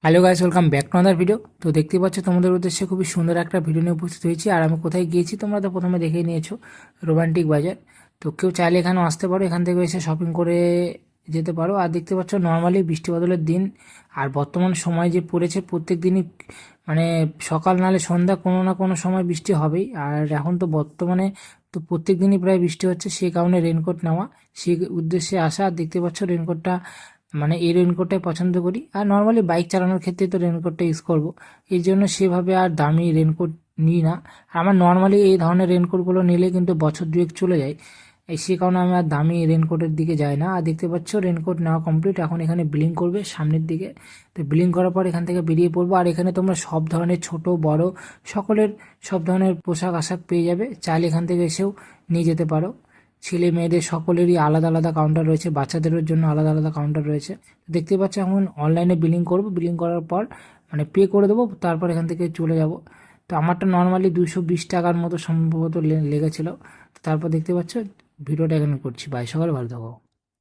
Hello guys, welcome back to another video. তো দেখতে পাচ্ছ তোমাদের উদ্দেশ্যে খুবই সুন্দর একটা ভিডিও নিয়ে উপস্থিত হয়েছি। আর আমি কোথায় গিয়েছি তোমরা তো প্রথমে দেখেই নিয়েছো, রোমান্টিক বাজার। তো কেউ চাইলে এখানেও আসতে পারো, এখান থেকে এসে শপিং করে যেতে পারো। আর দেখতে পাচ্ছ নর্মালি বৃষ্টি বাদলের দিন, আর বর্তমান সময় যে পড়েছে প্রত্যেক দিনই মানে সকাল নালে সন্ধ্যা কোনো না কোনো সময় বৃষ্টি হবেই। আর এখন তো বর্তমানে তো প্রত্যেক দিনই প্রায় বৃষ্টি হচ্ছে, সেই কারণে রেনকোট নেওয়া, সেই উদ্দেশ্যে আসা। আর দেখতে পাচ্ছ রেনকোটটা, মানে এই রেনকোটটাই পছন্দ করি। আর নর্মালি বাইক চালানোর ক্ষেত্রে তো রেনকোটটা ইউজ করব, এই জন্য সেভাবে আর দামি রেনকোট নিই না। আর আমার নর্মালি এই ধরনের রেনকোটগুলো নিলে কিন্তু বছর দুয়েক চলে যায়, এই সে কারণে আমি আর দামি রেনকোটের দিকে যাই না। আর দেখতে পাচ্ছ রেনকোট নেওয়া কমপ্লিট, এখন এখানে বিলিং করবে সামনের দিকে। তো বিলিং করার পর এখান থেকে বেরিয়ে পড়বো। আর এখানে তোমরা সব ধরনের ছোট বড় সকলের সব ধরনের পোশাক আশাক পেয়ে যাবে, চাইলে এখান থেকে এসেও নিয়ে যেতে পারো। ছেলে মেয়েদের সকলেরই আলাদা আলাদা কাউন্টার রয়েছে, বাচ্চাদেরও জন্য আলাদা আলাদা কাউন্টার রয়েছে। দেখতে পাচ্ছ এখন অনলাইনে বিলিং করব, বিলিং করার পর মানে পে করে দেবো, তারপর এখান থেকে চলে যাব। তো আমারটা নর্মালি 220 টাকার মতো সম্ভবত লেগেছিলো। তারপর দেখতে পাচ্ছ ভিডিওটা এখানে করছি। বাই, সকালে ভালো থাকো।